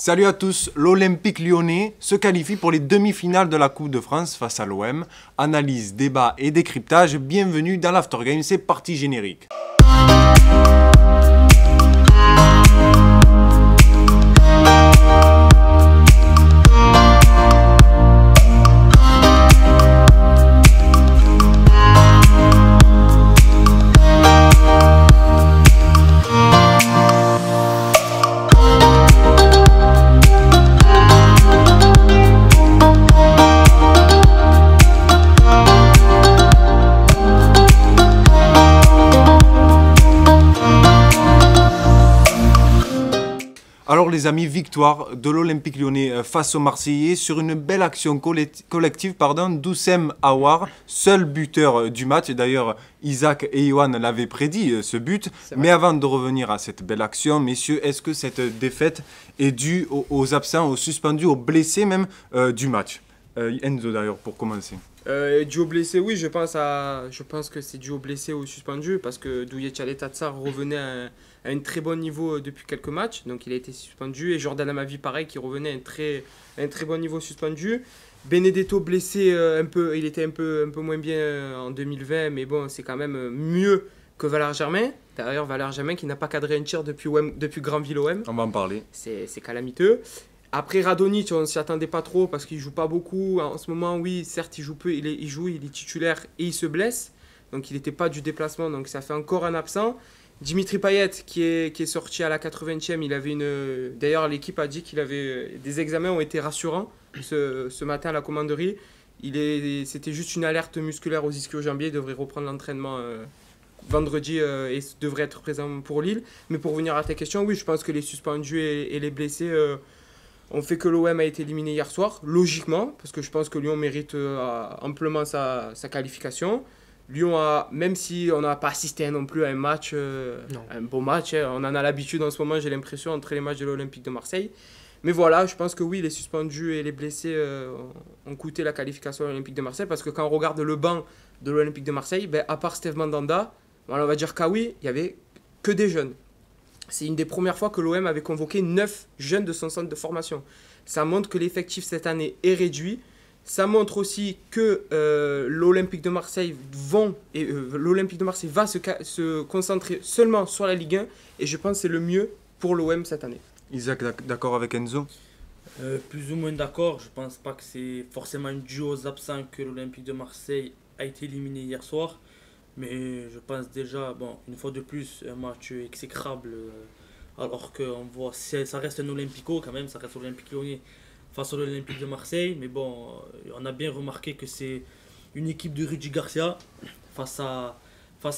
Salut à tous, l'Olympique lyonnais se qualifie pour les demi-finales de la Coupe de France face à l'OM. Analyse, débat et décryptage, bienvenue dans l'Aftergame, c'est parti générique. Alors les amis, victoire de l'Olympique lyonnais face aux Marseillais sur une belle action collective d'Oussem Aouar, seul buteur du match. D'ailleurs, Isaac et Yohan l'avaient prédit ce but. Mais avant de revenir à cette belle action, messieurs, est-ce que cette défaite est due aux absents, aux suspendus, aux blessés même du match Enzo d'ailleurs, pour commencer. Dû aux blessés, oui, je pense que c'est dû aux blessés ou aux suspendus parce que Douye Tchaletatsar revenait à un très bon niveau depuis quelques matchs, donc il a été suspendu, et Jordan Amavi pareil qui revenait à un très bon niveau suspendu. Benedetto blessé, il était un peu moins bien en 2020, mais bon, c'est quand même mieux que Valère Germain. D'ailleurs, Valère Germain qui n'a pas cadré un tir depuis Granville OM. On va en parler. C'est calamiteux. Après Radonjic, on ne s'y attendait pas trop parce qu'il ne joue pas beaucoup. En ce moment, oui, certes, il joue peu, il est titulaire et il se blesse. Donc il n'était pas du déplacement, donc ça fait encore un absent. Dimitri Payet qui est sorti à la 80e, d'ailleurs l'équipe a dit des examens ont été rassurants ce matin à la commanderie. C'était juste une alerte musculaire aux ischio-jambiers, il devrait reprendre l'entraînement vendredi et devrait être présent pour Lille. Mais pour revenir à ta question, oui, je pense que les suspendus et les blessés ont fait que l'OM a été éliminé hier soir, logiquement, parce que je pense que Lyon mérite amplement sa qualification. Lyon même si on n'a pas assisté non plus à un match, un beau match, on en a l'habitude en ce moment, j'ai l'impression, entre les matchs de l'Olympique de Marseille. Mais voilà, je pense que oui, les suspendus et les blessés ont coûté la qualification à l'Olympique de Marseille, parce que quand on regarde le banc de l'Olympique de Marseille, à part Steve Mandanda, on va dire qu'à oui, il n'y avait que des jeunes. C'est une des premières fois que l'OM avait convoqué 9 jeunes de son centre de formation. Ça montre que l'effectif cette année est réduit. Ça montre aussi que l'Olympique de Marseille va se concentrer seulement sur la Ligue 1. Et je pense que c'est le mieux pour l'OM cette année. Isaac, d'accord avec Enzo? Plus ou moins d'accord. Je pense pas que c'est forcément dû aux absents que l'Olympique de Marseille a été éliminé hier soir. Mais je pense déjà, une fois de plus, un match exécrable. Alors qu'on voit, ça reste un Olympico quand même, ça reste l'Olympique lyonnais face à l'Olympique de Marseille. Mais bon, on a bien remarqué que c'est une équipe de Rudy Garcia face à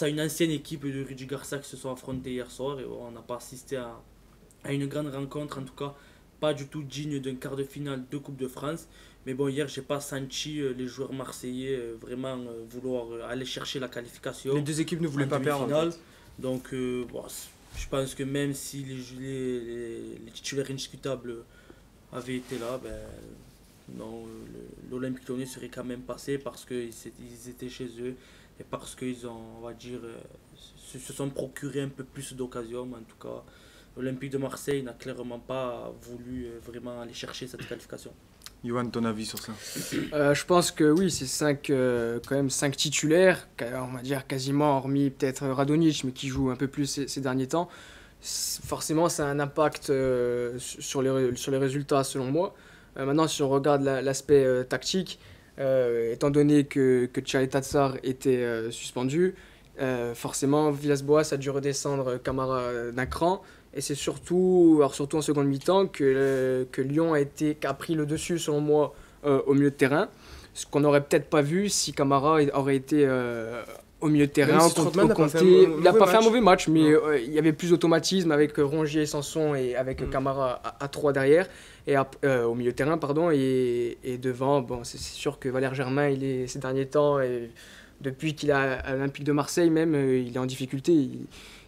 une ancienne équipe de Rudy Garcia qui se sont affrontés hier soir. Et on n'a pas assisté à une grande rencontre, en tout cas pas du tout digne d'un quart de finale de Coupe de France. Mais bon, hier, j'ai pas senti les joueurs marseillais vraiment vouloir aller chercher la qualification. Les deux équipes ne voulaient pas perdre. En fait. Donc, je pense que même si les titulaires indiscutables avaient été là, l'Olympique lyonnais serait quand même passé parce qu'ils étaient chez eux et parce qu'ils ont, on va dire, se sont procurés un peu plus d'occasions. En tout cas, l'Olympique de Marseille n'a clairement pas voulu vraiment aller chercher cette qualification. Yohan, ton avis sur ça? Je pense que oui, c'est quand même 5 titulaires, on va dire quasiment, hormis peut-être Radonjic, mais qui joue un peu plus ces derniers temps. Forcément, ça a un impact sur les résultats, selon moi. Maintenant, si on regarde l'aspect tactique, étant donné que Tchaletatsar était suspendu, forcément, Villas-Boas a dû redescendre Camara d'un cran. Et c'est surtout en seconde mi-temps que Lyon a pris le dessus, selon moi, au milieu de terrain. Ce qu'on n'aurait peut-être pas vu si Camara aurait été au milieu de terrain. Il n'a pas fait un mauvais match, mais il y avait plus d'automatisme avec Rongier et Sanson et avec Camara à 3 derrière, et au milieu de terrain, et devant, c'est sûr que Valère Germain, ces derniers temps, et depuis qu'il est à l'Olympique de Marseille même, il est en difficulté.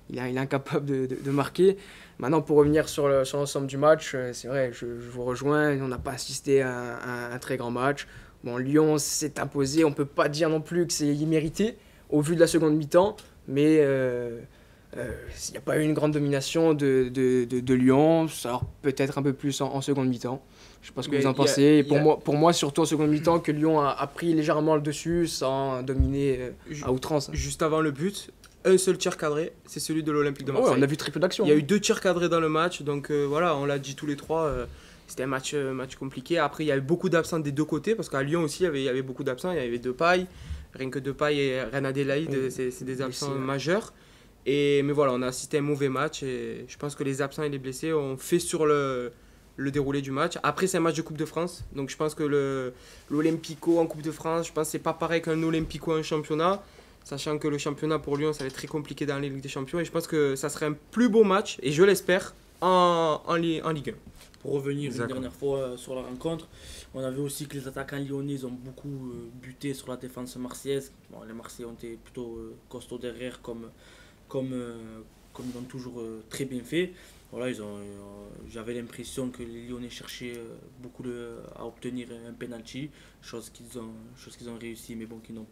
Il est incapable de marquer. Maintenant, pour revenir sur l'ensemble du match, c'est vrai, je vous rejoins, on n'a pas assisté à un très grand match. Bon, Lyon s'est imposé, on ne peut pas dire non plus que c'est immérité au vu de la seconde mi-temps, mais Il n'y a pas eu une grande domination de Lyon, alors peut-être un peu plus en seconde mi-temps. Je ne sais pas ce que Mais vous en il y a- pensez. Et il y a- pour moi, surtout en seconde mi-temps, que Lyon a pris légèrement le dessus sans dominer Ju- à outrance. Juste avant le but, un seul tir cadré, c'est celui de l'Olympique de Ouais, Marseille. on a vu très peu d'action. Il y a eu 2 tirs cadrés dans le match, donc voilà, on l'a dit tous les trois, c'était un match compliqué. Après, il y a eu beaucoup d'absents des deux côtés, parce qu'à Lyon aussi, il y avait beaucoup d'absents. Il y avait Depay, rien que Depay et Reine Adélaïde, Oui. c'est des absents Blessés, ouais. majeurs. Mais voilà, on a assisté à un mauvais match, et je pense que les absents et les blessés ont fait sur le déroulé du match. Après, c'est un match de Coupe de France, donc je pense que l'Olympico en Coupe de France, je pense que c'est pas pareil qu'un Olympico en championnat. Sachant que le championnat pour Lyon, ça va être très compliqué dans la Ligue des Champions. Et je pense que ça serait un plus beau match, et je l'espère, en Ligue 1. Pour revenir une D'accord. dernière fois sur la rencontre, on a vu aussi que les attaquants lyonnais ils ont beaucoup buté sur la défense marseillaise. Bon, les Marseillais ont été plutôt costauds derrière comme ils l'ont toujours très bien fait. Voilà, j'avais l'impression que les Lyonnais cherchaient beaucoup à obtenir un penalty, chose qu'ils ont réussi, mais bon, qui n'ont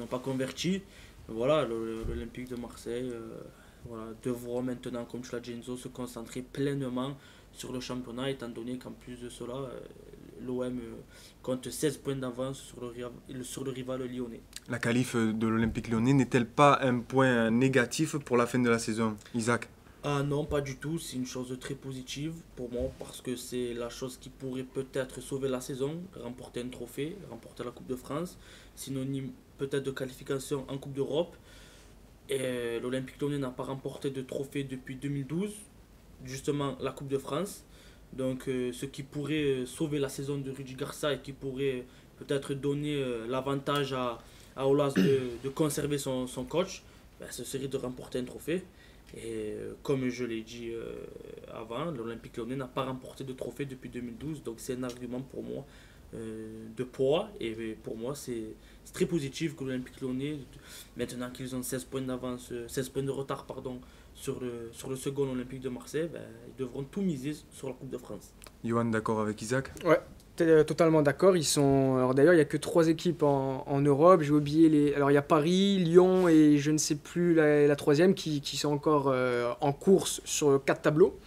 pas converti. Voilà, l'Olympique de Marseille voilà, devront maintenant, comme tu l'as dit Enzo, se concentrer pleinement sur le championnat, étant donné qu'en plus de cela, l'OM compte 16 points d'avance sur le rival lyonnais. La qualif de l'Olympique lyonnais n'est-elle pas un point négatif pour la fin de la saison, Isaac? Ah non, pas du tout, c'est une chose très positive pour moi, parce que c'est la chose qui pourrait peut-être sauver la saison, remporter un trophée, remporter la Coupe de France, synonyme peut-être de qualification en Coupe d'Europe. Et l'Olympique lyonnais n'a pas remporté de trophée depuis 2012, justement la Coupe de France. Donc ce qui pourrait sauver la saison de Rudy Garcia et qui pourrait peut-être donner l'avantage à Aulas de conserver son coach, ben, ce serait de remporter un trophée. Et comme je l'ai dit avant, l'Olympique lyonnais n'a pas remporté de trophée depuis 2012, donc c'est un argument pour moi de poids. Et pour moi, c'est très positif que l'Olympique lyonnais, maintenant qu'ils ont 16 points d'avance, 16 points de retard pardon, sur le second Olympique de Marseille, ben, ils devront tout miser sur la Coupe de France. Johan, d'accord avec Isaac? Totalement d'accord. Alors d'ailleurs, il n'y a que 3 équipes en Europe. J'ai oublié les. Alors il y a Paris, Lyon et je ne sais plus la troisième qui sont encore en course sur 4 tableaux.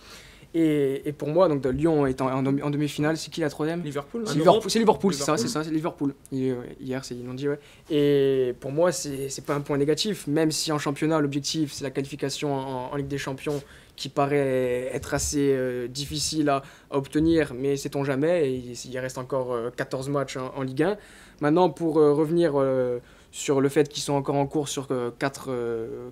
Et pour moi, donc Lyon est en demi-finale. C'est qui la troisième? Liverpool, En non Europe, C'est Liverpool, c'est Liverpool. ça, c'est Liverpool. Hier, ils l'ont dit, ouais. Et pour moi, c'est pas un point négatif, même si en championnat, l'objectif, c'est la qualification en Ligue des Champions, qui paraît être assez difficile à obtenir, mais sait-on jamais, et il reste encore 14 matchs en Ligue 1. Maintenant, pour revenir sur le fait qu'ils sont encore en course sur 4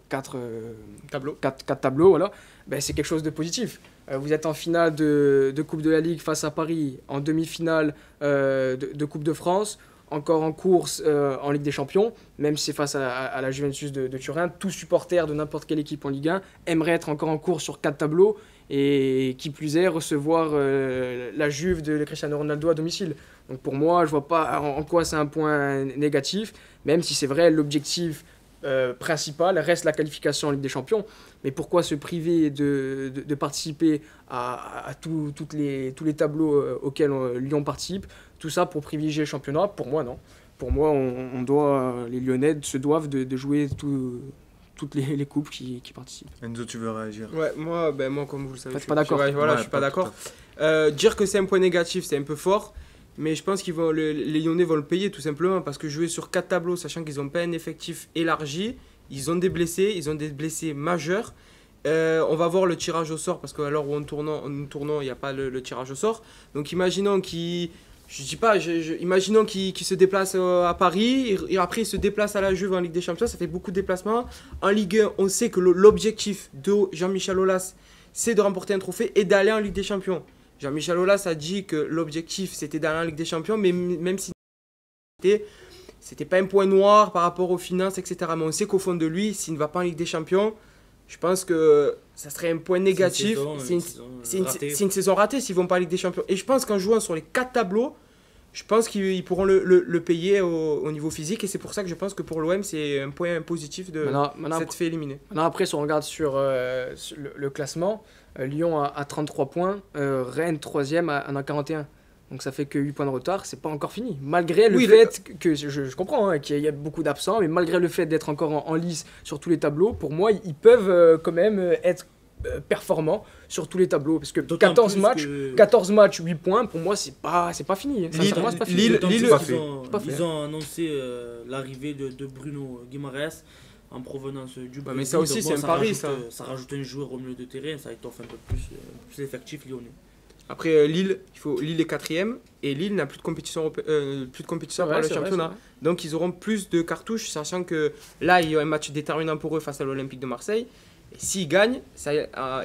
Tableau. tableaux, voilà, ben, c'est quelque chose de positif. Vous êtes en finale de Coupe de la Ligue face à Paris, en demi-finale de Coupe de France, encore en course en Ligue des Champions, même si c'est face à la Juventus de Turin. Tout supporter de n'importe quelle équipe en Ligue 1 aimerait être encore en course sur 4 tableaux et qui plus est recevoir la Juve de Cristiano Ronaldo à domicile. Donc pour moi, je vois pas en quoi c'est un point négatif, même si c'est vrai, l'objectif principal reste la qualification en Ligue des Champions. Mais pourquoi se priver de participer à tous les tableaux auxquels Lyon participe? Tout ça pour privilégier le championnat? Pour moi, non. Pour moi, les Lyonnais se doivent de jouer toutes les coupes qui participent. Enzo, tu veux réagir? Ouais, moi, comme vous le savez, T'es pas d'accord? Voilà, Ouais, je suis pas tout à d'accord. fait. Dire que c'est un point négatif, c'est un peu fort. Mais je pense les Lyonnais vont le payer tout simplement parce que jouer sur 4 tableaux, sachant qu'ils n'ont pas un effectif élargi, ils ont des blessés majeurs. On va voir le tirage au sort parce qu'à l'heure où nous tournons, il n'y a pas le tirage au sort. Donc imaginons qu'ils se déplacent à Paris et après ils se déplacent à la Juve en Ligue des Champions, ça fait beaucoup de déplacements. En Ligue 1, on sait que l'objectif de Jean-Michel Aulas, c'est de remporter un trophée et d'aller en Ligue des Champions. Jean-Michel Aulas a dit que l'objectif c'était d'aller en Ligue des Champions, mais même si c'était pas un point noir par rapport aux finances, etc. Mais on sait qu'au fond de lui, s'il ne va pas en Ligue des Champions, je pense que ça serait un point négatif. C'est une saison ratée s'ils vont pas en Ligue des Champions. Et je pense qu'en jouant sur les 4 tableaux, je pense qu'ils pourront le payer au niveau physique. Et c'est pour ça que je pense que pour l'OM, c'est un point positif de s'être fait éliminer. Maintenant, après, si on regarde sur le classement, Lyon a 33 points, Rennes 3e en a 41. Donc ça fait que 8 points de retard, c'est pas encore fini. Malgré le Oui, fait que, je comprends hein, qu'il y a beaucoup d'absents, mais malgré le fait d'être encore en lice sur tous les tableaux, pour moi, ils peuvent quand même être performants sur tous les tableaux. Parce que D'autant 14 plus matchs, que- 14 matchs, 8 points, pour moi, c'est pas fini. Lille- Sincèrement, c'est pas fini. Lille- D'autant plus Lille- qu'ils fait. ont- Pas fait. ils ont annoncé l'arrivée de Bruno Guimaraes en provenance du Brésil. mais ça aussi, Donc c'est un pari, rajoute, ça. Ça rajoute un joueur au milieu de terrain, ça étoffe un peu plus l'effectif lyonnais. Après, Lille est 4ème et Lille n'a plus de compétition, plus de compétition par le C'est vrai, championnat. c'est vrai. Donc ils auront plus de cartouches, sachant que là, il y a un match déterminant pour eux face à l'Olympique de Marseille. Et s'ils gagnent, ça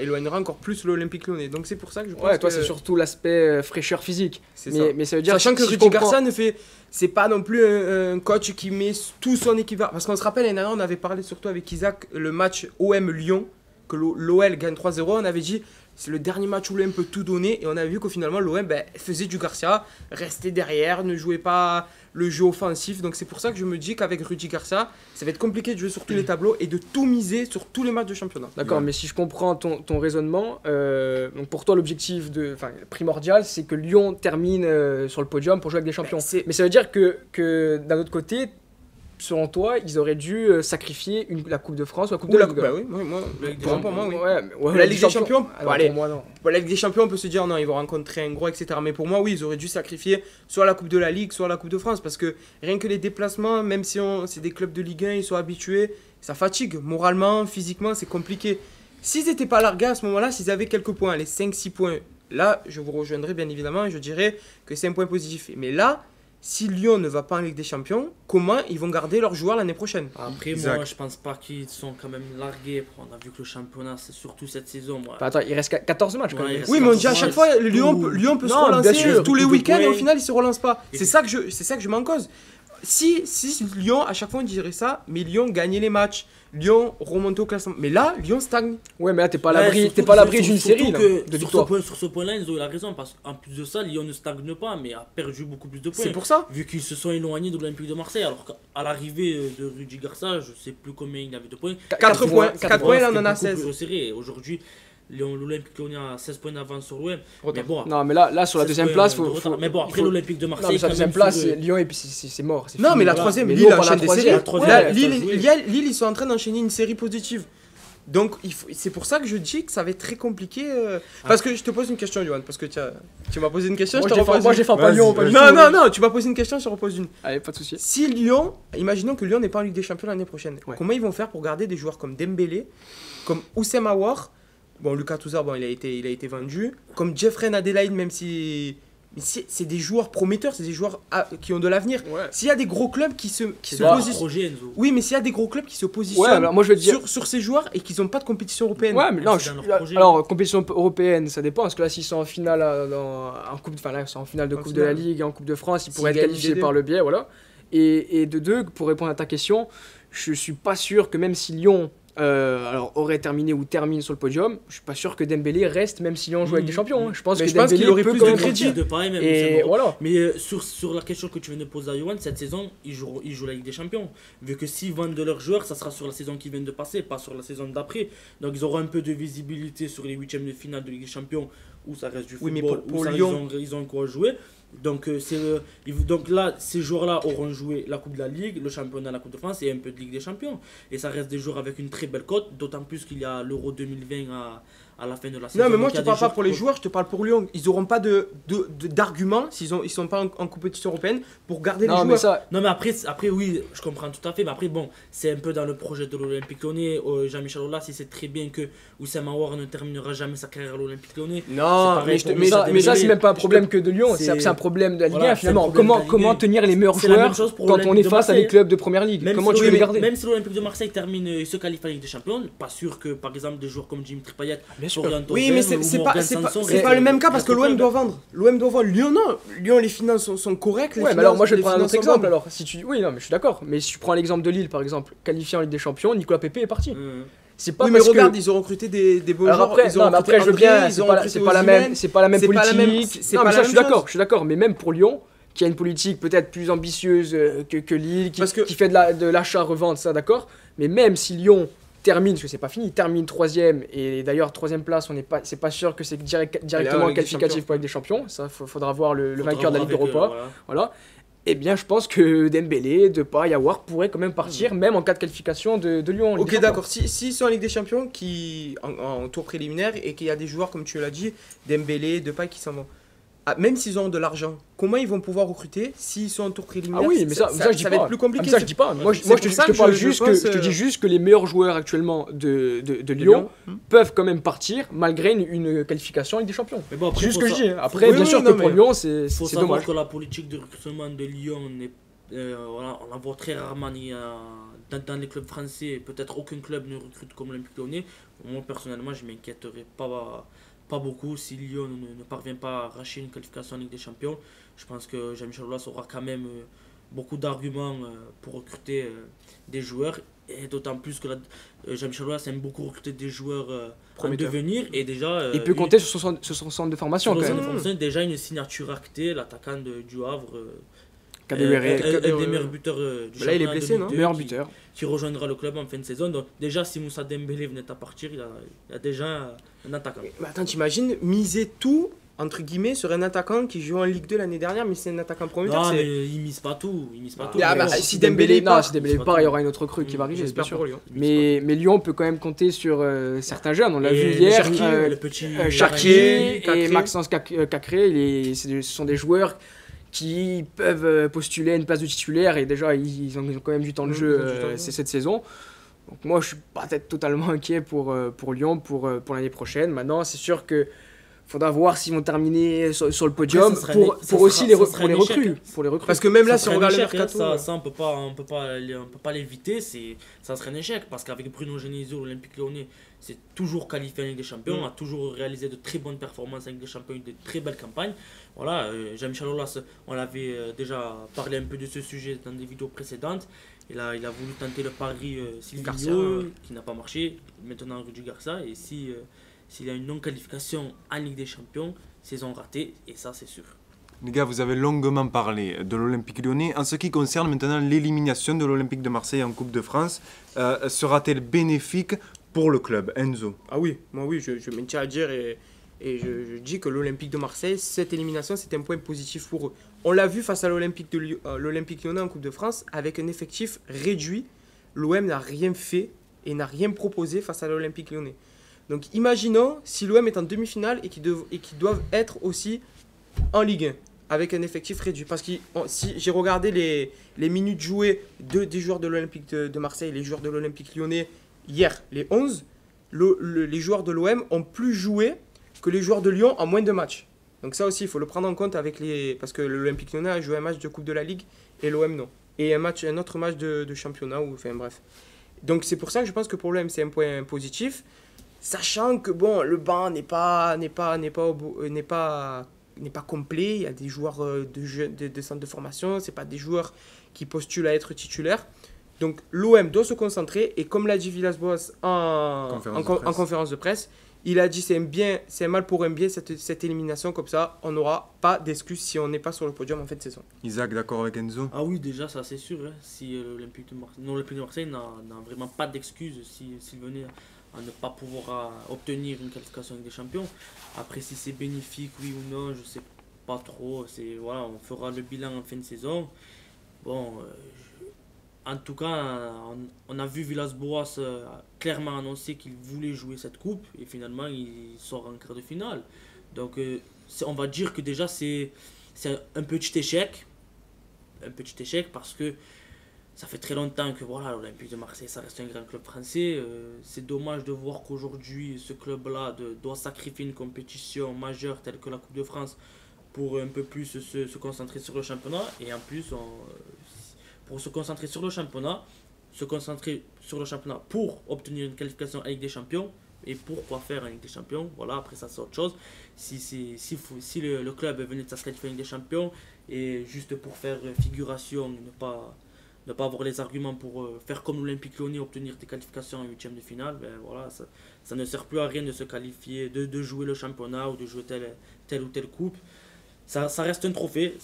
éloignera encore plus l'Olympique Lyonnais. Donc c'est pour ça que je pense Ouais, toi, que c'est surtout l'aspect fraîcheur physique. c'est ça. Mais ça veut dire Sachant que si je Rudy comprends- Garcia ne fait. C'est pas non plus un coach qui met tout son équipe. Parce qu'on se rappelle, l'année dernière, on avait parlé surtout avec Isaac, le match OM-Lyon, que l'OL gagne 3-0. On avait dit c'est le dernier match où l'OM peut tout donner. Et on avait vu qu'au finalement, l'OM faisait du Garcia, restait derrière, ne jouait pas le jeu offensif. Donc c'est pour ça que je me dis qu'avec Rudy Garcia, ça va être compliqué de jouer sur tous les tableaux et de tout miser sur tous les matchs de championnat. D'accord, mais si je comprends ton raisonnement, donc pour toi l'objectif primordial, c'est que Lyon termine sur le podium pour jouer avec des champions. Mais ça veut dire que d'un autre côté, selon toi, ils auraient dû sacrifier la Coupe de France ou la Coupe Ou de la Ligue. Bah oui, moi, La Ligue des pour moi, oui. Ouais, mais ouais, La Ligue des Champions, ah non, bon, allez. pour moi non. Pour la Ligue des Champions, on peut se dire non, ils vont rencontrer un gros, etc. Mais pour moi, oui, ils auraient dû sacrifier soit la Coupe de la Ligue, soit la Coupe de France. Parce que rien que les déplacements, même si c'est des clubs de Ligue 1, ils sont habitués, ça fatigue. Moralement, physiquement, c'est compliqué. S'ils n'étaient pas largués à ce moment-là, s'ils avaient quelques points, les 5-6 points, là, je vous rejoindrai bien évidemment et je dirais que c'est un point positif. Mais là, si Lyon ne va pas en Ligue des Champions, comment ils vont garder leurs joueurs l'année prochaine? Après, Exact. moi, je pense pas qu'ils sont quand même largués. On a vu que le championnat, c'est surtout cette saison. Moi. Enfin, attends, il reste 14 matchs quand Ouais, il même. reste Oui, mais on dit à chaque fois, Tout- Lyon peut se Non, bien relancer sûr, tous les beaucoup de week-ends et au points. final, il se relance pas. Et C'est ça que je mets en cause. Si Lyon, à chaque fois on dirait ça, mais Lyon gagnait les matchs, Lyon remontait au classement. Mais là, Lyon stagne. Ouais, mais là t'es pas à Ouais, l'abri, surtout t'es pas à que- l'abri d'une surtout série là, que de sur victoires. sur ce point-là, ils ont eu la raison. Parce qu'en plus de ça, Lyon ne stagne pas, mais a perdu beaucoup plus de points. C'est pour ça. Vu qu'ils se sont éloignés de l'Olympique de Marseille, alors qu'à l'arrivée de Rudy Garcia, je sais plus combien il avait de points. 4 points. 4 points, là on en a C'était beaucoup 16. plus resserré. Aujourd'hui, l'Olympique Lyonnais a 16 points d'avance sur l'OM. Mais bon, Non, mais là sur la 16 deuxième points place, de retard. Mais bon, après l'Olympique de Non, Marseille, mais sur la quand même, deuxième place, sous le- Lyon et puis c'est mort. c'est Non, fini. mais la voilà. troisième, Mais Lille Lyon prend la enchaîne des troisième. séries. La troisième, Là, ça Lille, se jouait. Lille, ils sont en train d'enchaîner une série positive. Donc c'est pour ça que je dis que ça va être très compliqué. Parce que je te pose une question, Johan. Parce que tu m'as posé une question, Moi je te repose j'ai une. fait pas Vas-y, Lyon, pas du tout. Non, tu m'as posé une question, je te repose une. Allez, pas de soucis. Si Lyon, imaginons que Lyon n'est pas en Ligue des Champions l'année prochaine, Ouais. comment ils vont faire pour garder des joueurs comme Dembélé, comme Oussem Aouar, bon Lucas Touzard, bon il a été vendu, comme Jeffrey Adelaide, même si mais c'est des joueurs prometteurs, c'est des joueurs qui ont de l'avenir. Ouais. S'il y a des gros clubs qui se C'est un positionnent, projet, Enzo. oui, mais s'il y a des gros clubs qui se Ouais, positionnent alors moi je veux te dire. sur ces joueurs et qu'ils n'ont pas de compétition européenne. Ouais, mais non, C'est dans leur projet. alors compétition européenne, ça dépend. Parce que là, s'ils sont en finale, en coupe, enfin là, ils sont en finale de En Coupe finale. de la Ligue, et en Coupe de France, ils S'ils pourraient être gagnent qualifiés des deux. par le biais, voilà. Et de deux, pour répondre à ta question, je suis pas sûr que même si Lyon aurait terminé ou termine sur le podium, je suis pas sûr que Dembélé reste, même si Lyon joue avec des champions. Hein. Je pense Mais que je pense Dembélé qu'il aurait peut plus quand de même crédit. sortir. De pareil même. Et c'est bon. voilà. Mais sur la question que tu viens de poser à Johan, cette saison, ils jouent la Ligue des Champions. Vu que s'ils vendent de leurs joueurs, ça sera sur la saison qui vient de passer, pas sur la saison d'après. Donc ils auront un peu de visibilité sur les huitièmes de finale de Ligue des Champions, où ça reste du Oui, mais football, pour où ça, Lyon- ils ont quoi jouer. Donc, donc là, ces joueurs-là auront joué la Coupe de la Ligue, le championnat, la Coupe de France et un peu de Ligue des Champions. Et ça reste des joueurs avec une très belle cote, d'autant plus qu'il y a l'Euro 2020 à la fin de la saison. Non, mais moi Donc, je il y te a parle des pas pour les qui- joueurs, je te parle pour Lyon. Ils n'auront pas d'arguments s'ils sont pas en compétition européenne pour garder les Non, mais joueurs. ça, Non, mais après, oui, je comprends tout à fait. Mais après, bon, c'est un peu dans le projet de l'Olympique Lyonnais. Jean-Michel Aulas, il sait très bien que Oussem Aouar ne terminera jamais sa carrière à l'Olympique Lyonnais. Non, pareil mais je te pour mais Moussa ça- mais ça, Dembélé. c'est même pas un Je problème te- que de Lyon, c'est- c'est un problème de la Ligue Voilà, 1 c'est finalement. un problème de la Ligue Comment 1. tenir les meilleurs C'est la même joueurs chose pour quand on l'Olympique est de face à Marseille. des clubs de première ligue? Même Comment si tu veux les l'Olympique- garder? Même si l'Olympique de Marseille termine et se qualifie en Ligue des Champions, pas sûr que par exemple des joueurs comme Dimitri Payet, Bien sûr. Florian Oui, Thauvin mais ou c'est Morgan pas Sanson c'est restent pas le même cas parce que restent l'OM club. doit vendre. L'OM doit vendre. Lyon non. Lyon les finances sont correctes. les Ouais, mais alors moi je vais finances- te prendre un les autre finances sont exemple bonnes. alors. Si tu... Oui, non, mais je suis d'accord. Mais si tu prends l'exemple de Lille par exemple, qualifié en Ligue des Champions, Nicolas Pepe est parti. C'est pas Oui, mais parce regarde, que. ils ont recruté des beaux Alors joueurs. après, ils ont non, mais recruté après je veux André, bien, ils c'est ont pas, recruté c'est pas la Osimhen. même, c'est pas la même c'est pas la même- politique. c'est Non, pas mais la ça, même chose. je suis d'accord. Mais même pour Lyon, qui a une politique peut-être plus ambitieuse que Lille, Parce que- qui fait de l'achat-revente, ça, d'accord. Mais même si Lyon termine, parce que c'est pas fini, il termine 3e, et d'ailleurs 3e place, c'est pas sûr que c'est directement qualificatif pour la Ligue des Champions, ça faudra voir le vainqueur de la Ligue d'Europa. Voilà. Eh bien, je pense que Dembélé, Depay, Aouar pourraient quand même partir, même en cas de qualification de Lyon. Ok, d'accord. Si sont en Ligue des Champions, en tour préliminaire, et qu'il y a des joueurs, comme tu l'as dit, Dembélé, Depay qui s'en vont. Ah, même s'ils ont de l'argent, comment ils vont pouvoir recruter s'ils sont en tour préliminaire? Ah oui, mais ça je dis va pas. être plus compliqué. Ah, ça je dis pas. Moi, je te dis juste que les meilleurs joueurs actuellement de Lyon peuvent quand même partir malgré une qualification en Ligue des Champions. Mais bon, c'est juste ce que je dis. Après, bien sûr que pour Lyon, c'est faut savoir dommage. que la politique de recrutement de Lyon, voilà, on la voit très rarement dans les clubs français. Peut-être aucun club ne recrute comme l'Olympique Lyonnais. Moi, personnellement, je ne m'inquiéterais pas beaucoup si Lyon ne parvient pas à arracher une qualification en Ligue des Champions. Je pense que Jean-Michel Aulas aura quand même beaucoup d'arguments pour recruter des joueurs, et d'autant plus que Jean-Michel Aulas aime beaucoup recruter des joueurs en devenir, et déjà il peut compter sur son centre de formation quand même. Déjà une signature actée, l'attaquant du Havre, un des meilleurs buteurs du championnat. Là, il est blessé, non? Meilleur buteur. Qui rejoindra le club en fin de saison. Donc déjà, si Moussa Dembélé venait à partir, il a déjà un attaquant. Mais attends, t'imagines miser tout, entre guillemets, sur un attaquant qui joue en Ligue 2 l'année dernière, mais c'est un attaquant prometteur. Non, mais il mise pas tout. Si Dembélé part, il y aura une autre recrue qui va arriver, bien sûr. Mais Lyon peut quand même compter sur certains jeunes. On l'a vu hier, Chartier et Maxence Cacré. Ce sont des joueurs qui peuvent postuler à une place de titulaire, et déjà ils ont quand même du temps de jeu cette saison. Donc moi je suis pas peut-être totalement inquiet pour Lyon pour l'année prochaine. Maintenant c'est sûr que faudra voir s'ils vont terminer sur le podium. Après, pour les recrues. Parce que même là, si on regarde le mercato, ça on peut pas l'éviter. Ça serait un échec, parce qu'avec Bruno Genesio, l'Olympique Lyonnais s'est toujours qualifié en Ligue des Champions, a toujours réalisé de très bonnes performances en Ligue des Champions, de très belles campagnes. Voilà, Jean-Michel Aulas, on l'avait déjà parlé un peu de ce sujet dans des vidéos précédentes. Il a voulu tenter le pari Silvio, qui n'a pas marché. Maintenant Rudy Garcia, et s'il y a une non-qualification en Ligue des Champions, saison ratée, et ça c'est sûr. Les gars, vous avez longuement parlé de l'Olympique Lyonnais. En ce qui concerne maintenant l'élimination de l'Olympique de Marseille en Coupe de France, sera-t-elle bénéfique pour le club, Enzo? Ah oui, moi oui, je maintiens à dire, et je dis que l'Olympique de Marseille, cette élimination, c'est un point positif pour eux. On l'a vu face à l'Olympique Lyonnais en Coupe de France, avec un effectif réduit. L'OM n'a rien fait et n'a rien proposé face à l'Olympique Lyonnais. Donc imaginons si l'OM est en demi-finale et qu'ils doivent être aussi en Ligue 1 avec un effectif réduit. Parce que si j'ai regardé les minutes jouées des joueurs de l'Olympique de Marseille et les joueurs de l'Olympique Lyonnais hier, les 11, les joueurs de l'OM ont plus joué que les joueurs de Lyon en moins de matchs. Donc ça aussi, il faut le prendre en compte parce que l'Olympique Lyonnais a joué un match de Coupe de la Ligue et l'OM non. Et un autre match de championnat, enfin bref. Donc c'est pour ça que je pense que pour l'OM c'est un point positif. Sachant que bon, le banc n'est pas complet, il y a des joueurs de centre de formation, c'est pas des joueurs qui postulent à être titulaires. Donc l'OM doit se concentrer, et comme l'a dit Villas-Boas en conférence de presse, il a dit c'est un mal pour un bien cette élimination, comme ça on n'aura pas d'excuses si on n'est pas sur le podium en fin de saison. Isaac, d'accord avec Enzo? Ah oui, déjà ça c'est sûr, hein. Si l'Olympique de Marseille n'a vraiment pas d'excuses s'il venait à ne pas pouvoir obtenir une qualification avec des champions. Après, si c'est bénéfique, oui ou non, je sais pas trop. Voilà, on fera le bilan en fin de saison. Bon, en tout cas, on a vu Villas-Boas clairement annoncer qu'il voulait jouer cette coupe, et finalement il sort en quart de finale. Donc on va dire que déjà c'est un petit échec. Un petit échec parce que ça fait très longtemps que voilà, l'Olympique de Marseille, ça reste un grand club français. C'est dommage de voir qu'aujourd'hui, ce club-là doit sacrifier une compétition majeure telle que la Coupe de France pour un peu plus se concentrer sur le championnat. Et en plus, pour se concentrer sur le championnat pour obtenir une qualification à Ligue des Champions. Et pourquoi faire en Ligue des Champions? Voilà, après ça c'est autre chose. Si le club venait de se qualifier en Ligue des Champions, et juste pour faire figuration, ne pas avoir les arguments pour faire comme l'Olympique Lyonnais, obtenir des qualifications en huitième de finale, ben voilà, ça ne sert plus à rien de se qualifier, de jouer le championnat ou de jouer telle ou telle coupe. Ça reste un trophée,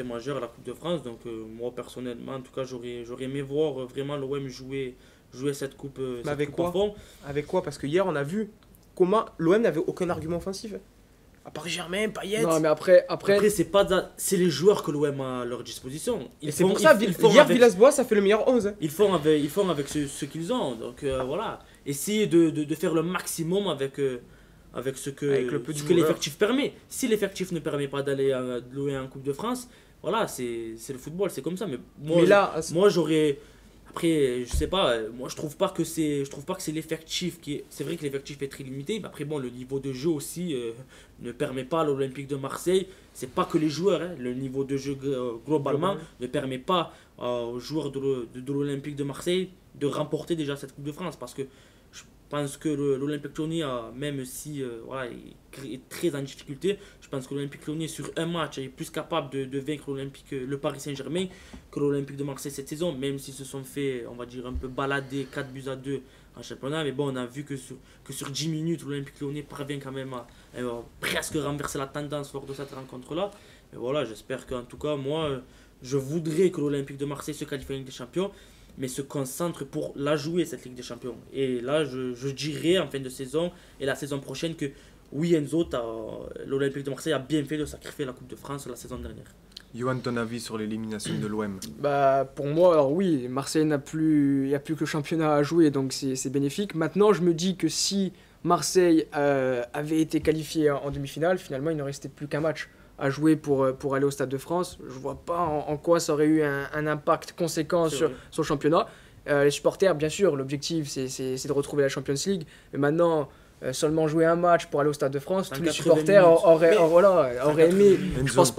majeur à la Coupe de France. Donc moi personnellement, en tout cas, j'aurais aimé voir vraiment l'OM jouer jouer cette coupe, cette avec coupe à quoi fond. Avec quoi? Parce que hier, on a vu comment l'OM n'avait aucun argument offensif. À part Germain, Payet. Non, mais après, Après, c'est les joueurs que l'OM a à leur disposition. Et c'est pour ça, hier, Villas-Boas, ça fait le meilleur 11. Ils font avec ce qu'ils ont. Donc voilà. Essayer de faire le maximum avec ce que l'effectif permet. Si l'effectif ne permet pas d'aller louer en Coupe de France, voilà, c'est le football, c'est comme ça. Mais moi j'aurais. Après, je sais pas, moi je trouve pas que c'est l'effectif qui est. C'est vrai que l'effectif est très limité, mais après, bon, le niveau de jeu aussi ne permet pas à l'Olympique de Marseille. C'est pas que les joueurs, hein, le niveau de jeu globalement ne permet pas aux joueurs de l'Olympique de Marseille de remporter déjà cette Coupe de France. Parce que je pense que l'Olympique Lyonnais, même si voilà, il est très en difficulté, je pense que l'Olympique Lyonnais sur un match est plus capable de vaincre le Paris Saint-Germain que l'Olympique de Marseille cette saison, même s'ils se sont fait, on va dire, un peu balader 4-2 en championnat. Mais bon, on a vu que sur 10 minutes, l'Olympique Lyonnais parvient quand même à presque renverser la tendance lors de cette rencontre-là. Mais voilà, j'espère qu'en tout cas, moi, je voudrais que l'Olympique de Marseille se qualifie en Ligue des Champions, mais se concentre pour la jouer, cette Ligue des Champions. Et là, je dirais en fin de saison et la saison prochaine que oui, Enzo, l'Olympique de Marseille a bien fait de sacrifier la Coupe de France la saison dernière. Yohan, ton avis sur l'élimination de l'OM? Bah, pour moi, alors oui, Marseille il n'y a plus que le championnat à jouer, donc c'est bénéfique. Maintenant, je me dis que si Marseille avait été qualifié en demi-finale, finalement, il ne restait plus qu'un match à jouer pour aller au Stade de France. Je vois pas en quoi ça aurait eu un impact conséquent sur le championnat. Les supporters, bien sûr, l'objectif c'est de retrouver la Champions League. Mais maintenant, seulement jouer un match pour aller au Stade de France, tous les supporters auraient aimé. Je pense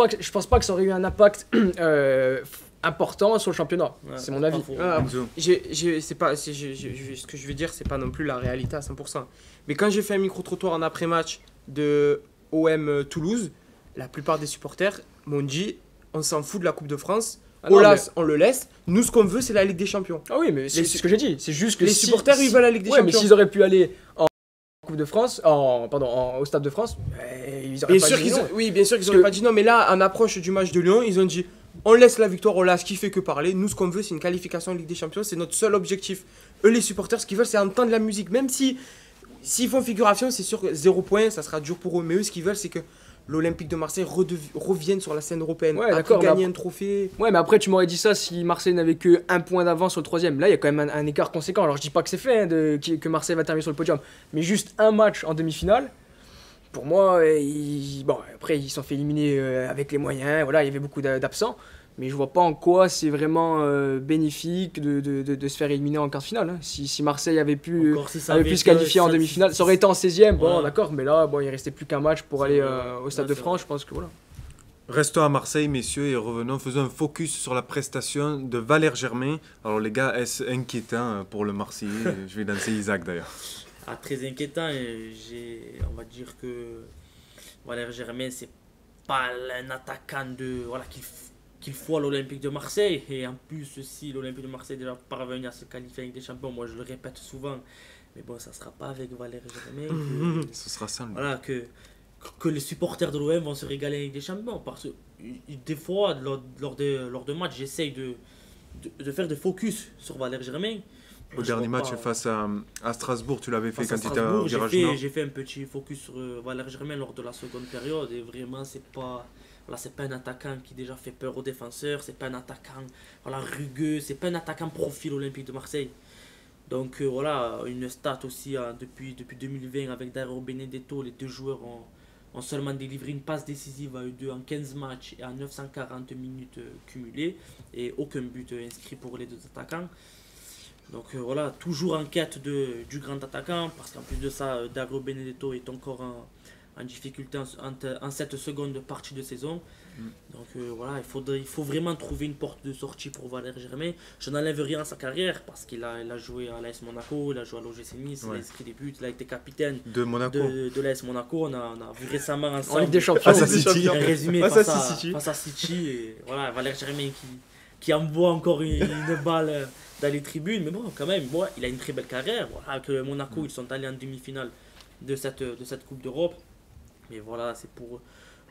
pas que ça aurait eu un impact important sur le championnat. Ouais, c'est mon avis. Ce que je veux dire, c'est pas non plus la réalité à 100%. Mais quand j'ai fait un micro-trottoir en après-match de OM Toulouse, la plupart des supporters m'ont dit on s'en fout de la Coupe de France, on le laisse, nous ce qu'on veut c'est la Ligue des Champions. Ah oui, mais c'est ce que j'ai dit, c'est juste que les supporters ils veulent la Ligue des Champions. Mais s'ils auraient pu aller en Coupe de France, au Stade de France, ils auraient pas dit non. Oui, bien sûr qu'ils auraient pas dit non, mais là en approche du match de Lyon, ils ont dit on laisse la victoire au LAS qui fait que parler, nous ce qu'on veut c'est une qualification en Ligue des Champions, c'est notre seul objectif. Eux les supporters ce qu'ils veulent c'est entendre la musique, même s'ils font figuration, c'est sûr que 0 point, ça sera dur pour eux, mais eux ce qu'ils veulent c'est que l'Olympique de Marseille revienne sur la scène européenne, après gagner un trophée. Ouais, mais après tu m'aurais dit ça si Marseille n'avait que 1 point d'avance sur le troisième. Là, il y a quand même un écart conséquent. Alors je dis pas que c'est fait que Marseille va terminer sur le podium, mais juste un match en demi-finale. Pour moi, après ils se sont fait éliminer avec les moyens. Voilà, il y avait beaucoup d'absents. Mais je vois pas en quoi c'est vraiment bénéfique de se faire éliminer en quart de finale. Hein. Si Marseille avait pu se qualifier en demi-finale, ça aurait été en 16e, bon d'accord, mais là il restait plus qu'un match pour aller au Stade de France, je pense que voilà. Restons à Marseille, messieurs, et revenons, faisons un focus sur la prestation de Valère Germain. Alors les gars, est-ce inquiétant pour le Marseillais? Je vais lancer Isaac d'ailleurs. Très inquiétant, on va dire que Valère Germain, c'est pas un attaquant qu'il faut à l'Olympique de Marseille. Et en plus, si l'Olympique de Marseille est déjà parvenu à se qualifier avec des champions, moi je le répète souvent, mais bon, ça ne sera pas avec Valère Germain. Ce sera ça. Voilà, que les supporters de l'OM vont se régaler avec des champions. Parce que des fois, lors de matchs, j'essaye de faire des focus sur Valère Germain. Au dernier match face à Strasbourg, tu l'avais fait quand tu étais au virage nord. J'ai fait un petit focus sur Valère Germain lors de la seconde période. Et vraiment, c'est pas un attaquant qui déjà fait peur aux défenseurs. C'est pas un attaquant rugueux. C'est pas un attaquant profil Olympique de Marseille. Donc voilà, une stat aussi depuis 2020 avec Dario Benedetto. Les deux joueurs ont seulement délivré une passe décisive à eux deux en 15 matchs et en 940 minutes cumulées. Et aucun but inscrit pour les deux attaquants. Donc voilà, toujours en quête du grand attaquant, parce qu'en plus de ça, Dario Benedetto est encore en difficulté en cette seconde partie de saison. Donc voilà, il faut vraiment trouver une porte de sortie pour Valère Germain. Je n'enlève rien à sa carrière, parce qu'il a joué à l'AS Monaco, il a joué à l'OGC Nice, il a inscrit des buts, il a été capitaine de l'AS Monaco. On a vu récemment ensemble en Ligue des Champions, un résumé face à City. Et voilà, Valère Germain qui envoie encore une balle dans les tribunes, mais bon, quand même, il a une très belle carrière. Voilà, que Monaco, ils sont allés en demi-finale de cette Coupe d'Europe. Mais voilà, c'est pour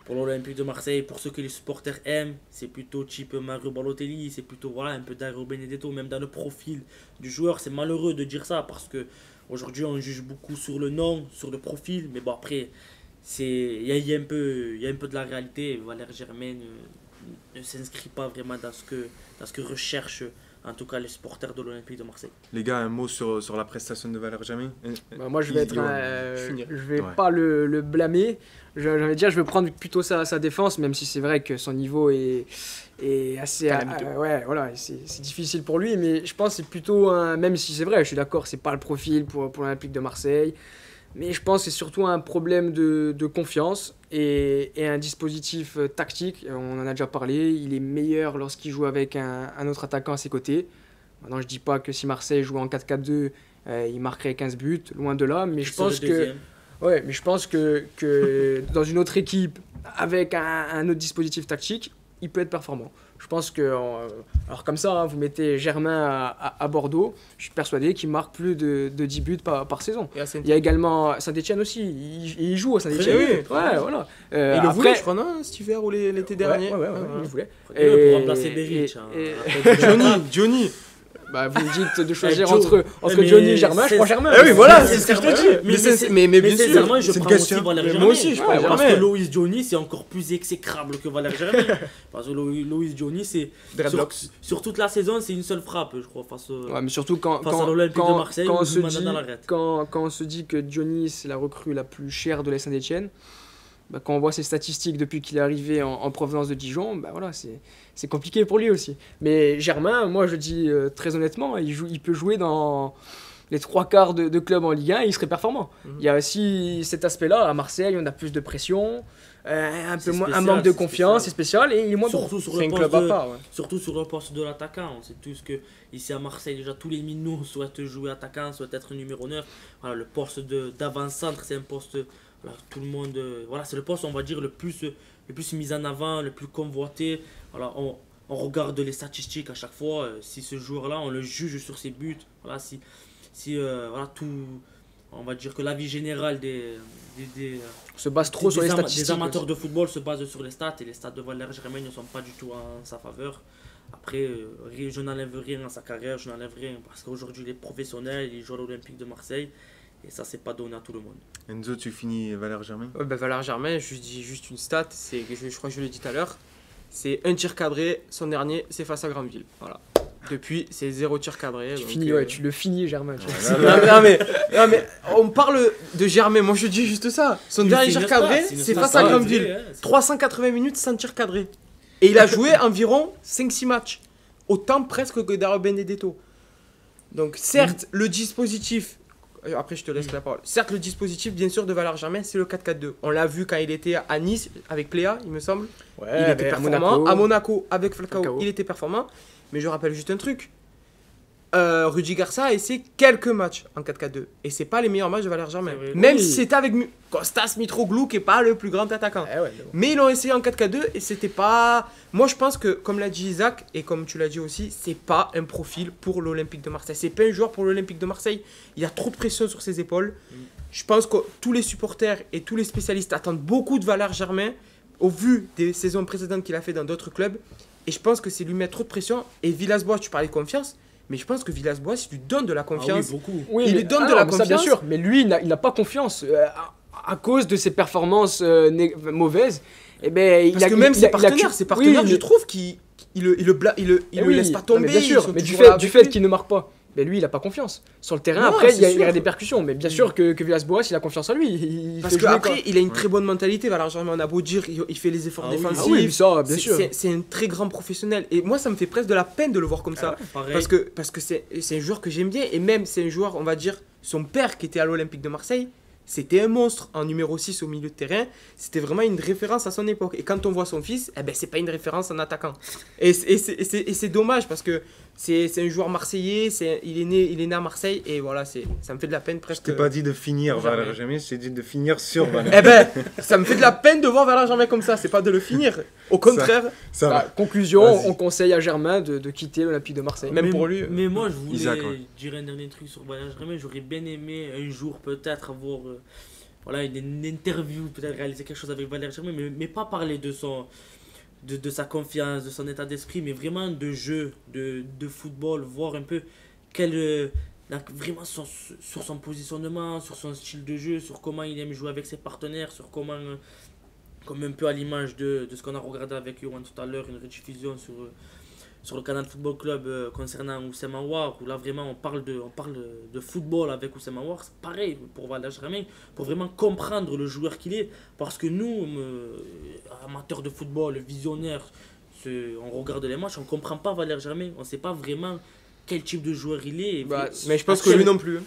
pour l'Olympique de Marseille, pour ceux que les supporters aiment, c'est plutôt type Mario Balotelli, c'est plutôt voilà, un peu Dario Benedetto, même dans le profil du joueur. C'est malheureux de dire ça parce que aujourd'hui on juge beaucoup sur le nom, sur le profil, mais bon après, il y a un peu de la réalité. Valère Germain ne s'inscrit pas vraiment dans ce que recherche en tout cas les supporters de l'Olympique de Marseille. Les gars, un mot sur la prestation de Valère Germain. Bah, moi, je vais Ouais. pas le blâmer. J'ai envie de dire, je vais prendre plutôt sa défense, même si c'est vrai que son niveau est assez. Ouais, voilà, c'est difficile pour lui, mais je pense que c'est plutôt même si c'est vrai, je suis d'accord, c'est pas le profil pour l'Olympique de Marseille, mais je pense que c'est surtout un problème de confiance et un dispositif tactique. On en a déjà parlé, il est meilleur lorsqu'il joue avec un autre attaquant à ses côtés. Maintenant, je dis pas que si Marseille jouait en 4-4-2, il marquerait 15 buts, loin de là, mais je pense que. Ouais, mais je pense que dans une autre équipe, avec un autre dispositif tactique, il peut être performant. Je pense que, alors comme ça, vous mettez Germain à Bordeaux, je suis persuadé qu'il marque plus de 10 buts par saison. Il y a également Saint-Etienne aussi, il joue à Saint-Etienne. Oui. Ouais, voilà. Il le voulait, je crois, non, cet hiver ou l'été dernier. Ouais, il le voulait. Pour remplacer Beric. Johnny. Bah, vous me dites de choisir Joe. entre Mais Johnny et Germain, je prends Germain. Eh oui, voilà, Mais c'est ce que je te sincèrement, dis. Mais bien sûr. sincèrement, je c'est une prends aussi question. Valère Mais Germain. moi aussi, je prends Parce Germain. que Loïs Johnny, c'est encore plus exécrable que Valère Germain. Parce que Loïs Johnny, c'est sur toute la saison, c'est une seule frappe, je crois, face Ouais, mais surtout à l'Olympique de Marseille, quand où on se il dit, dans l'arrêt. quand on se dit que Johnny c'est la recrue la plus chère de la Saint-Etienne, bah, quand on voit ses statistiques depuis qu'il est arrivé en provenance de Dijon, bah voilà, c'est compliqué pour lui aussi. Mais Germain, moi je dis très honnêtement, il peut jouer dans les 3/4 de clubs en Ligue 1 et il serait performant. Il y a aussi cet aspect-là, à Marseille on a plus de pression, un manque de confiance, c'est spécial et il est moins bon. Surtout sur C'est le un club à poste part. Ouais. Surtout sur le poste de l'attaquant. On sait tous que ici à Marseille, déjà tous les minots souhaitent jouer attaquant, souhaitent être numéro 9. Voilà, le poste d'avant-centre, c'est un poste, voilà, tout le monde, voilà, c'est le poste, on va dire, le plus mis en avant, le plus convoité. Voilà, on regarde les statistiques à chaque fois. Si ce joueur-là, on le juge sur ses buts, voilà, voilà, tout, on va dire que l'avis général On se base trop sur les statistiques. des amateurs de football se basent sur les stats et les stats de Valère Germain ne sont pas du tout en sa faveur. Après, je n'enlève rien à sa carrière, je n'enlève rien parce qu'aujourd'hui il est professionnel, il joue à l'Olympique de Marseille et ça c'est pas donné à tout le monde. Enzo, tu finis Valère Germain. Ouais, bah, Valère Germain, je dis juste une stat, je crois que je l'ai dit tout à l'heure, c'est un tir cadré, son dernier c'est face à Grandville. Voilà. Depuis, c'est 0 tir cadré. Tu le finis, Germain. Non, mais on parle de Germain, moi je dis juste ça. Son dernier tir cadré, c'est face à Grandville. 380 minutes sans tir cadré. Et il a joué environ 5-6 matchs. Autant presque que Dario Benedetto. Donc certes, le dispositif... Après je te laisse la parole. Certes, le dispositif, bien sûr, de Valère Germain, c'est le 4-4-2. On l'a vu quand il était à Nice, avec Pléa, il me semble. Ouais, Il était performant. À Monaco, avec Falcao. Falcao, il était performant. Mais je rappelle juste un truc. Rudy Garcia a essayé quelques matchs en 4-4-2. Et c'est pas les meilleurs matchs de Valère Germain. Même si c'était avec Kostas Mitroglou, qui est pas le plus grand attaquant. Mais ils l'ont essayé en 4-4-2 et c'était pas... Moi je pense que, comme l'a dit Isaac, et comme tu l'as dit aussi, c'est pas un profil pour l'Olympique de Marseille. C'est pas un joueur pour l'Olympique de Marseille. Il y a trop de pression sur ses épaules. Je pense que tous les supporters et tous les spécialistes attendent beaucoup de Valère Germain au vu des saisons précédentes qu'il a fait dans d'autres clubs. Et je pense que c'est lui mettre trop de pression. Et Villas-Boas, tu parlais de confiance, mais je pense que Villas-Boas, il lui donne de la confiance. Ah oui, beaucoup. Oui, il lui donne de la confiance. Ça, bien sûr, mais lui, il n'a pas confiance à cause de ses performances mauvaises. Et ben, parce que même ses partenaires, je trouve qu'il le laisse pas tomber. Mais bien sûr, mais du fait qu'il ne marque pas. Mais lui, il n'a pas confiance. Sur le terrain, après, il y a des percussions. Mais bien sûr que Villas-Boas, il a confiance en lui. Parce qu'après, il a une très bonne mentalité. Valère Germain, on a beau dire, il fait les efforts défensifs. Ah oui, ça, bien sûr. C'est un très grand professionnel. Et moi, ça me fait presque de la peine de le voir comme ça. Parce que c'est un joueur que j'aime bien. Et même, c'est un joueur, on va dire, son père qui était à l'Olympique de Marseille, c'était un monstre en numéro 6 au milieu de terrain. C'était vraiment une référence à son époque. Et quand on voit son fils, eh ben, c'est pas une référence en attaquant. Et c'est dommage parce que c'est un joueur marseillais, il est né à Marseille et voilà, ça me fait de la peine presque. Je t'ai pas dit de finir Valère Germain, je t'ai dit de finir sur Valère. Eh ben, ça me fait de la peine de voir Valère Germain comme ça, c'est pas de le finir. Au contraire. Conclusion, on conseille à Germain de quitter l'Olympique de Marseille. Même pour lui. Mais moi, je voulais dire un dernier truc sur Valère Germain. J'aurais bien aimé un jour peut-être avoir voilà, une interview, peut-être réaliser quelque chose avec Valère Germain, mais pas parler de sa confiance, de son état d'esprit, mais vraiment de jeu, de football, voir un peu vraiment sur son positionnement, sur son style de jeu, sur comment il aime jouer avec ses partenaires, sur comment, comme un peu à l'image de ce qu'on a regardé avec Yohan tout à l'heure, une rediffusion sur le Canal Football Club concernant Oussem Aouar, où là vraiment on parle de football avec Oussem Aouar. C'est pareil pour Valère Germain, pour vraiment comprendre le joueur qu'il est, parce que nous, amateurs de football, visionnaires, on regarde les matchs, on ne comprend pas Valère Germain, on ne sait pas vraiment quel type de joueur il est. Mais je pense que lui non plus.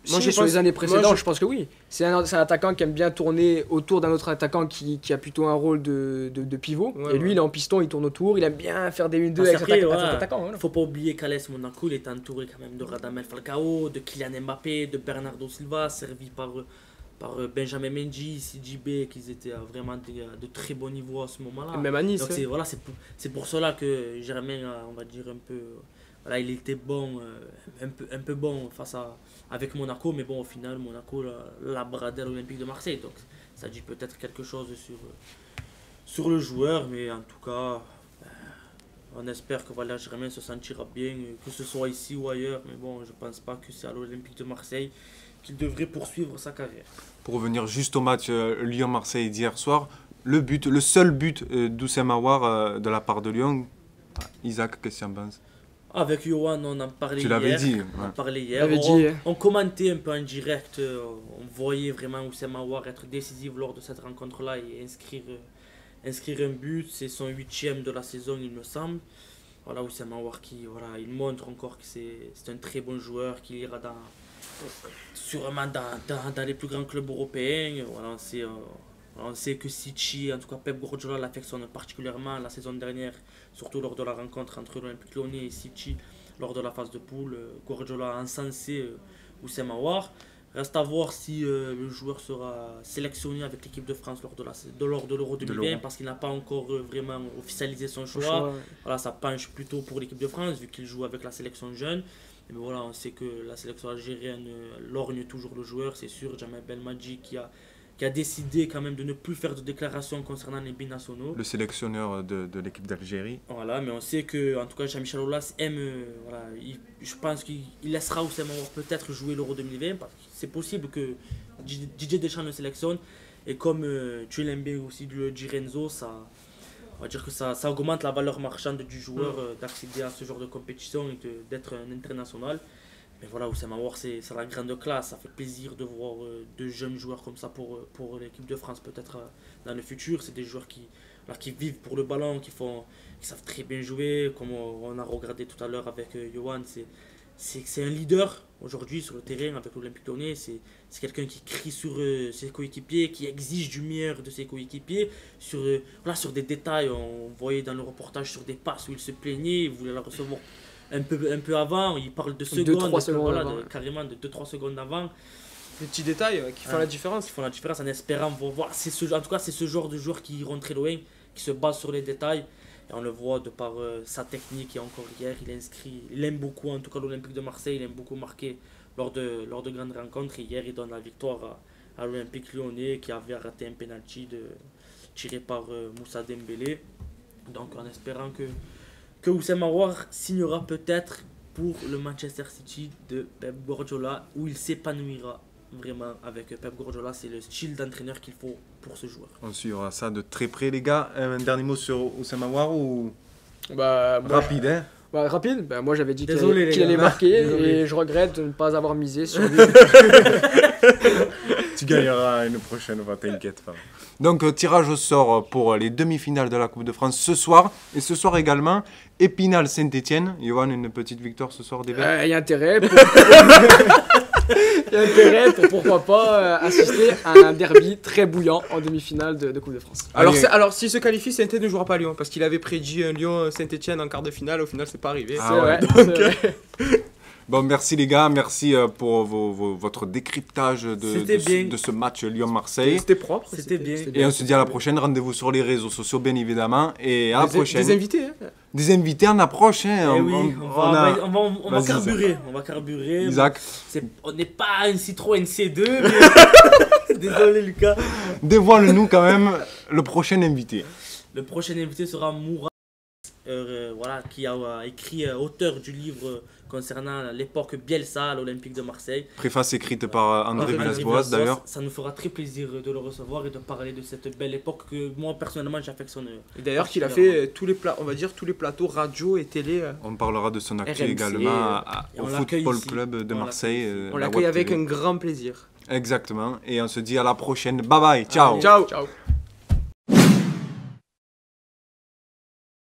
Moi, sur les années précédentes, je pense que oui. C'est un attaquant qui aime bien tourner autour d'un autre attaquant qui a plutôt un rôle de pivot. Ouais, et lui, il est en piston, il tourne autour, il aime bien faire des 1-2 avec cet attaquant. Il ne faut pas oublier qu'Alès Monaco, il est entouré quand même de Radamel Falcao, de Kylian Mbappé, de Bernardo Silva, servi par Benjamin Mendy, CJB, qui étaient vraiment de très bon niveau à ce moment-là. Même à Nice. Donc c'est pour cela que Germain, on va dire un peu... Voilà, il était bon, un peu bon avec Monaco, mais bon, au final, Monaco l'a bradé à l'Olympique de Marseille. Donc, ça dit peut-être quelque chose sur le joueur, mais en tout cas, on espère que Valère Germain se sentira bien, que ce soit ici ou ailleurs. Mais bon, je pense pas que c'est à l'Olympique de Marseille qu'il devrait poursuivre sa carrière. Pour revenir juste au match Lyon-Marseille d'hier soir, le seul but d'Oussem Aouar de la part de Lyon, Isaac, qu'est-ce que tu en penses? Avec Yohan, on en parlait hier. Tu l'avais dit. Ouais. On parlait hier. On commentait un peu en direct. On voyait vraiment Oussem Aouar être décisif lors de cette rencontre-là et inscrire un but. C'est son 8e de la saison, il me semble. Voilà, Oussem Aouar il montre encore que c'est un très bon joueur, qui ira sûrement dans les plus grands clubs européens. Voilà, on sait que City, en tout cas Pep Guardiola, l'affectionne particulièrement la saison dernière, surtout lors de la rencontre entre l'Olympique Lyonnais et City lors de la phase de poule. Guardiola a encensé Oussem Aouar. Reste à voir si le joueur sera sélectionné avec l'équipe de France lors de l'Euro 2020, parce qu'il n'a pas encore vraiment officialisé son choix. Voilà, ça penche plutôt pour l'équipe de France vu qu'il joue avec la sélection jeune. Mais voilà, on sait que la sélection algérienne lorgne toujours le joueur, c'est sûr. Djamel Belmadi qui a décidé quand même de ne plus faire de déclarations concernant les binationaux. Le sélectionneur de l'équipe d'Algérie. Voilà, mais on sait que, en tout cas, Jean-Michel Aulas aime. Je pense qu'il laissera Oussem Aouar peut-être jouer l'Euro 2020. Parce que c'est possible que Didier Deschamps le sélectionne. Et comme tu l'aimes bien aussi le dit Renzo, on va dire que ça augmente la valeur marchande du joueur d'accéder à ce genre de compétition et d'être un international. Mais voilà, Oussem Aouar, c'est la grande classe. Ça fait plaisir de voir de jeunes joueurs comme ça pour l'équipe de France, peut-être dans le futur. C'est des joueurs qui vivent pour le ballon, qui savent très bien jouer. Comme on a regardé tout à l'heure avec Yohan, c'est un leader aujourd'hui sur le terrain avec l'Olympique Lyonnais. C'est quelqu'un qui crie sur ses coéquipiers, qui exige du meilleur de ses coéquipiers. Sur des détails, on voyait dans le reportage sur des passes où il se plaignait, il voulait la recevoir un peu avant, il parle de secondes, carrément de 2-3 secondes avant. Des petits détails qui font la différence. Qui font la différence en espérant voir. En tout cas, c'est ce genre de joueur qui iront très loin, qui se base sur les détails. Et on le voit de par sa technique. Et encore hier, il aime beaucoup, en tout cas l'Olympique de Marseille, il aime beaucoup marquer lors de grandes rencontres. Et hier, il donne la victoire à l'Olympique Lyonnais qui avait raté un penalty tiré par Moussa Dembélé. Donc en espérant que Oussem Aouar signera peut-être pour le Manchester City de Pep Guardiola, où il s'épanouira vraiment avec Pep Guardiola. C'est le style d'entraîneur qu'il faut pour ce joueur. On suivra ça de très près, les gars. Un dernier mot sur Oussem Aouar ou rapide, hein? Rapide. Moi j'avais dit qu'il allait marquer et je regrette de ne pas avoir misé sur lui. Tu gagneras une prochaine fois, t'inquiète pas. Donc tirage au sort pour les demi-finales de la Coupe de France ce soir. Et ce soir également, Épinal Saint-Etienne. Yohan, une petite victoire ce soir des Verts. Il y a intérêt. Pourquoi pas assister à un derby très bouillant en demi-finale de Coupe de France. Alors s'il se qualifie, Saint-Etienne ne jouera pas à Lyon, parce qu'il avait prédit un Lyon Saint-Etienne en quart de finale. Au final, c'est pas arrivé. C'est vrai. Bon, merci les gars, merci pour votre décryptage C'était bien. de ce match Lyon-Marseille. C'était propre. C'était bien. Et on se dit à la prochaine, rendez-vous sur les réseaux sociaux bien évidemment. Et à la prochaine. Des invités. Hein. Des invités en approche. Hein. Eh oui, on va Vas-y, carburer. On va carburer. Isaac, On n'est pas un Citroën C2, mais... Désolé Lucas. dévoile-nous quand même le prochain invité. Le prochain invité sera Moura, voilà, qui a écrit, auteur du livre concernant l'époque Bielsa à l'Olympique de Marseille. Préface écrite par André André Villas-Boas d'ailleurs. Ça nous fera très plaisir de le recevoir et de parler de cette belle époque que moi personnellement j'affectionne. Et d'ailleurs qu'il a fait tous les plateaux radio et télé. On parlera de son actu RMC, également et au on l'accueille Football ici. Club de On Marseille. On la l'accueille Web avec TV. un grand plaisir. Exactement. Et on se dit à la prochaine. Bye bye. Ciao. Ciao. Ciao.